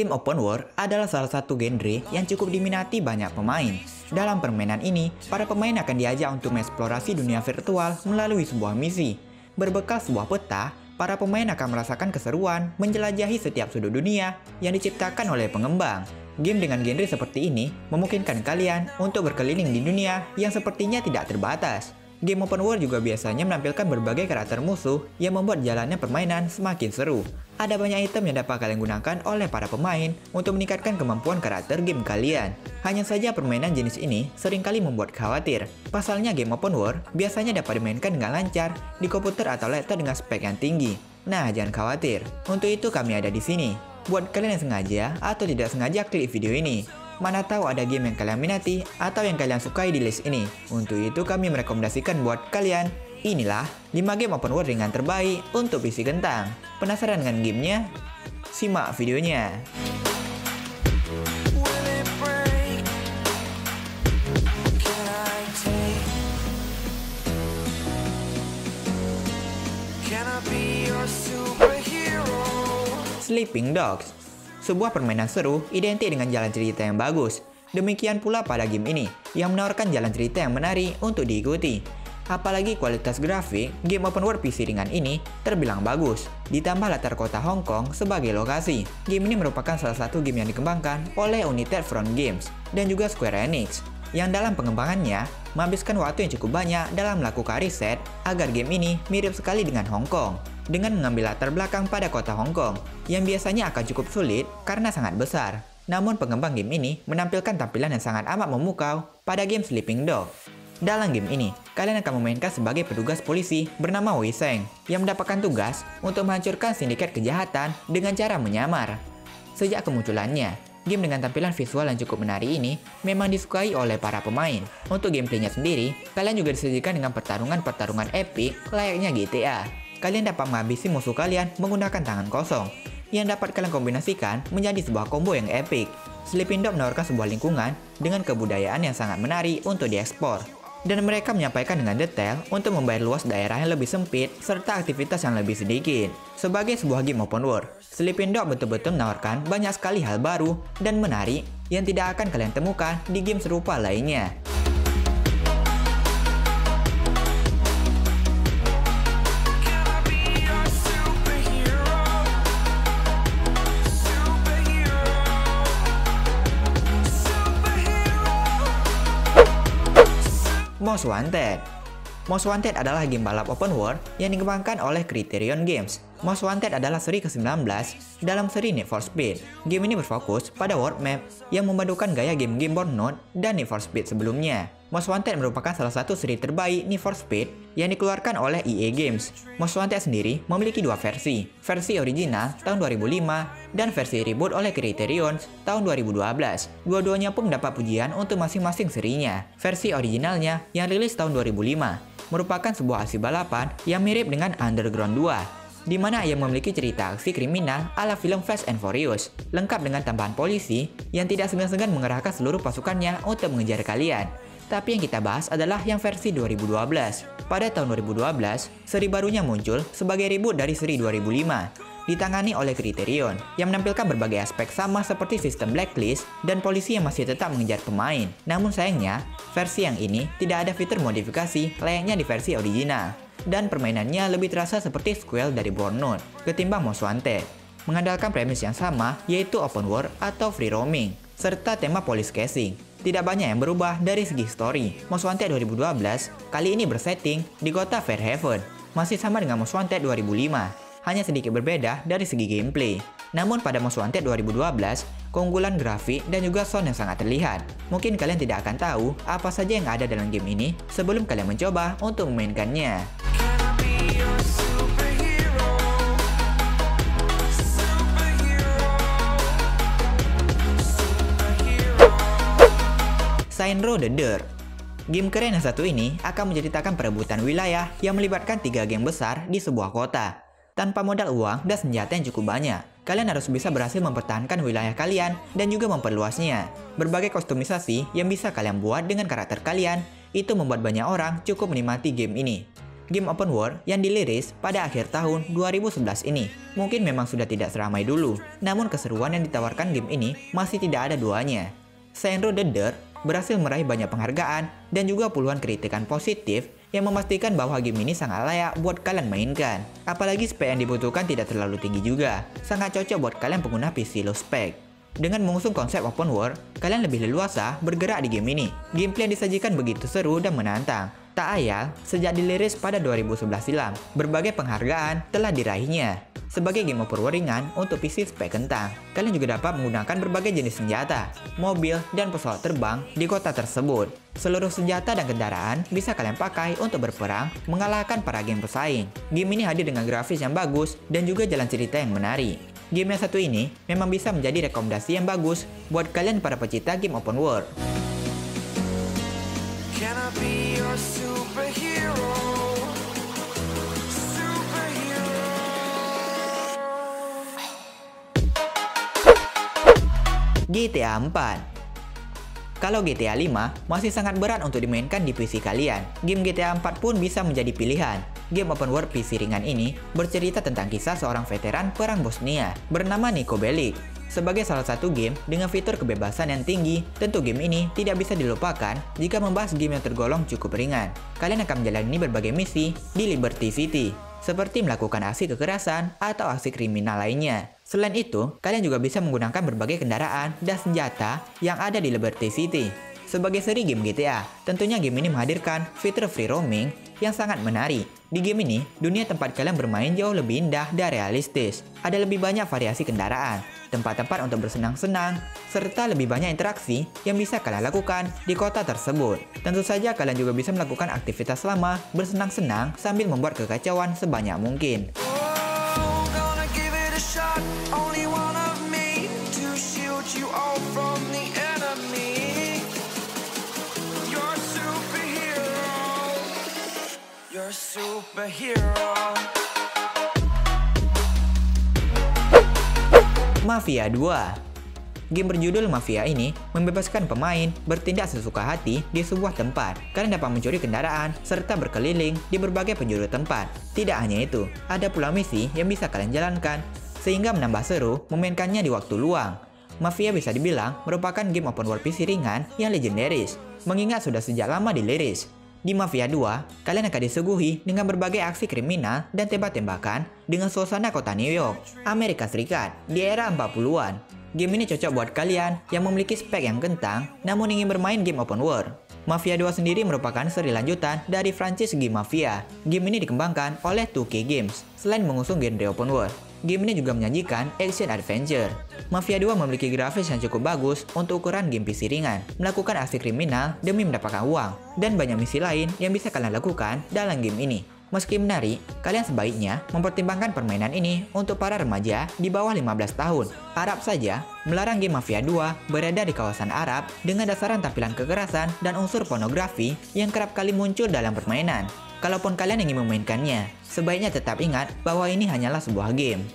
Game open world adalah salah satu genre yang cukup diminati banyak pemain. Dalam permainan ini, para pemain akan diajak untuk mengeksplorasi dunia virtual melalui sebuah misi. Berbekal sebuah peta, para pemain akan merasakan keseruan menjelajahi setiap sudut dunia yang diciptakan oleh pengembang. Game dengan genre seperti ini memungkinkan kalian untuk berkeliling di dunia yang sepertinya tidak terbatas. Game open world juga biasanya menampilkan berbagai karakter musuh yang membuat jalannya permainan semakin seru. Ada banyak item yang dapat kalian gunakan oleh para pemain untuk meningkatkan kemampuan karakter game kalian. Hanya saja permainan jenis ini seringkali membuat khawatir. Pasalnya game open world biasanya dapat dimainkan dengan lancar di komputer atau laptop dengan spek yang tinggi. Nah, jangan khawatir. Untuk itu kami ada di sini. Buat kalian yang sengaja atau tidak sengaja klik video ini. Mana tahu ada game yang kalian minati atau yang kalian sukai di list ini. Untuk itu kami merekomendasikan buat kalian. Inilah 5 game open world ringan terbaik untuk PC kentang. Penasaran dengan gamenya? Simak videonya. Sleeping Dogs. Sebuah permainan seru identik dengan jalan cerita yang bagus. Demikian pula pada game ini, yang menawarkan jalan cerita yang menarik untuk diikuti. Apalagi kualitas grafik, game open world PC ringan ini terbilang bagus. Ditambah latar kota Hong Kong sebagai lokasi. Game ini merupakan salah satu game yang dikembangkan oleh United Front Games dan juga Square Enix, yang dalam pengembangannya menghabiskan waktu yang cukup banyak dalam melakukan riset agar game ini mirip sekali dengan Hong Kong. Dengan mengambil latar belakang pada kota Hong Kong, yang biasanya akan cukup sulit karena sangat besar. Namun pengembang game ini menampilkan tampilan yang sangat amat memukau pada game Sleeping Dog. Dalam game ini, kalian akan memainkan sebagai petugas polisi bernama Wei Seng, yang mendapatkan tugas untuk menghancurkan sindikat kejahatan dengan cara menyamar. Sejak kemunculannya, game dengan tampilan visual yang cukup menarik ini memang disukai oleh para pemain. Untuk gameplaynya sendiri, kalian juga disajikan dengan pertarungan-pertarungan epic layaknya GTA. Kalian dapat menghabisi musuh kalian menggunakan tangan kosong, yang dapat kalian kombinasikan menjadi sebuah combo yang epic. Sleeping Dog menawarkan sebuah lingkungan dengan kebudayaan yang sangat menarik untuk diekspor. Dan mereka menyampaikan dengan detail untuk membayar luas daerah yang lebih sempit serta aktivitas yang lebih sedikit. Sebagai sebuah game open world, Sleeping Dog betul-betul menawarkan banyak sekali hal baru dan menarik yang tidak akan kalian temukan di game serupa lainnya. Most Wanted. Most Wanted adalah game balap open world yang dikembangkan oleh Criterion Games. Most Wanted adalah seri ke-19 dalam seri Need for Speed. Game ini berfokus pada world map yang memadukan gaya game-game Burnout dan Need for Speed sebelumnya. Most Wanted merupakan salah satu seri terbaik Need for Speed yang dikeluarkan oleh EA Games. Most Wanted sendiri memiliki dua versi original tahun 2005 dan versi reboot oleh Criterion tahun 2012. Dua-duanya pun mendapat pujian untuk masing-masing serinya. Versi originalnya yang rilis tahun 2005 merupakan sebuah aksi balapan yang mirip dengan Underground 2, di mana ia memiliki cerita aksi kriminal ala film Fast and Furious, lengkap dengan tambahan polisi yang tidak segan-segan mengerahkan seluruh pasukannya untuk mengejar kalian. Tapi yang kita bahas adalah yang versi 2012. Pada tahun 2012, seri barunya muncul sebagai reboot dari seri 2005, ditangani oleh Criterion, yang menampilkan berbagai aspek sama seperti sistem blacklist dan polisi yang masih tetap mengejar pemain. Namun sayangnya, versi yang ini tidak ada fitur modifikasi layaknya di versi original, dan permainannya lebih terasa seperti sequel dari Burnout ketimbang Most Wanted. Mengandalkan premis yang sama, yaitu open world atau free roaming, serta tema police casing. Tidak banyak yang berubah dari segi story. Most Wanted 2012 kali ini bersetting di kota Fairhaven, masih sama dengan Most Wanted 2005, hanya sedikit berbeda dari segi gameplay. Namun pada Most Wanted 2012, keunggulan grafik dan juga sound yang sangat terlihat. Mungkin kalian tidak akan tahu apa saja yang ada dalam game ini sebelum kalian mencoba untuk memainkannya. Saints Row: The Dirt. Game keren yang satu ini akan menceritakan perebutan wilayah yang melibatkan 3 geng besar di sebuah kota. Tanpa modal uang dan senjata yang cukup banyak, kalian harus bisa berhasil mempertahankan wilayah kalian dan juga memperluasnya. Berbagai kustomisasi yang bisa kalian buat dengan karakter kalian, itu membuat banyak orang cukup menikmati game ini. game open world yang dirilis pada akhir tahun 2011 ini mungkin memang sudah tidak seramai dulu, namun keseruan yang ditawarkan game ini masih tidak ada duanya. Saints Row The Dirt berhasil meraih banyak penghargaan dan juga puluhan kritikan positif yang memastikan bahwa game ini sangat layak buat kalian mainkan. Apalagi spek yang dibutuhkan tidak terlalu tinggi juga, sangat cocok buat kalian pengguna PC low spec. Dengan mengusung konsep open world, kalian lebih leluasa bergerak di game ini. Gameplay yang disajikan begitu seru dan menantang. Tak ayal, sejak dirilis pada 2011 silam, berbagai penghargaan telah diraihnya. Sebagai game open world ringan untuk PC spek kentang, kalian juga dapat menggunakan berbagai jenis senjata, mobil, dan pesawat terbang di kota tersebut. Seluruh senjata dan kendaraan bisa kalian pakai untuk berperang mengalahkan para game pesaing. Game ini hadir dengan grafis yang bagus dan juga jalan cerita yang menarik. Game yang satu ini memang bisa menjadi rekomendasi yang bagus buat kalian para pecinta game open world. Can I be your superhero? GTA 4. Kalau GTA 5 masih sangat berat untuk dimainkan di PC kalian, game GTA 4 pun bisa menjadi pilihan. Game open world PC ringan ini bercerita tentang kisah seorang veteran perang Bosnia bernama Niko Bellic. Sebagai salah satu game dengan fitur kebebasan yang tinggi, tentu game ini tidak bisa dilupakan jika membahas game yang tergolong cukup ringan. Kalian akan menjalani berbagai misi di Liberty City, seperti melakukan aksi kekerasan atau aksi kriminal lainnya. Selain itu, kalian juga bisa menggunakan berbagai kendaraan dan senjata yang ada di Liberty City. Sebagai seri game GTA, tentunya game ini menghadirkan fitur free roaming yang sangat menarik. Di game ini, dunia tempat kalian bermain jauh lebih indah dan realistis. Ada lebih banyak variasi kendaraan, tempat-tempat untuk bersenang-senang, serta lebih banyak interaksi yang bisa kalian lakukan di kota tersebut. Tentu saja kalian juga bisa melakukan aktivitas lama, bersenang-senang sambil membuat kekacauan sebanyak mungkin. Mafia 2. Game berjudul Mafia ini membebaskan pemain bertindak sesuka hati di sebuah tempat. Kalian dapat mencuri kendaraan serta berkeliling di berbagai penjuru tempat. Tidak hanya itu, ada pula misi yang bisa kalian jalankan sehingga menambah seru memainkannya di waktu luang. Mafia bisa dibilang merupakan game open world PC ringan yang legendaris, mengingat sudah sejak lama dirilis. Di Mafia 2, kalian akan disuguhi dengan berbagai aksi kriminal dan tembak-tembakan dengan suasana kota New York, Amerika Serikat, di era 40-an. Game ini cocok buat kalian yang memiliki spek yang kentang namun ingin bermain game open world. Mafia 2 sendiri merupakan seri lanjutan dari franchise game Mafia. Game ini dikembangkan oleh 2K Games. Selain mengusung genre open world, game ini juga menyajikan action adventure. Mafia 2 memiliki grafis yang cukup bagus untuk ukuran game PC ringan, melakukan aksi kriminal demi mendapatkan uang, dan banyak misi lain yang bisa kalian lakukan dalam game ini. Meski menarik, kalian sebaiknya mempertimbangkan permainan ini untuk para remaja di bawah 15 tahun. Arab saja melarang game Mafia 2 beredar di kawasan Arab dengan dasaran tampilan kekerasan dan unsur pornografi yang kerap kali muncul dalam permainan. Kalaupun kalian ingin memainkannya, sebaiknya tetap ingat bahwa ini hanyalah sebuah game.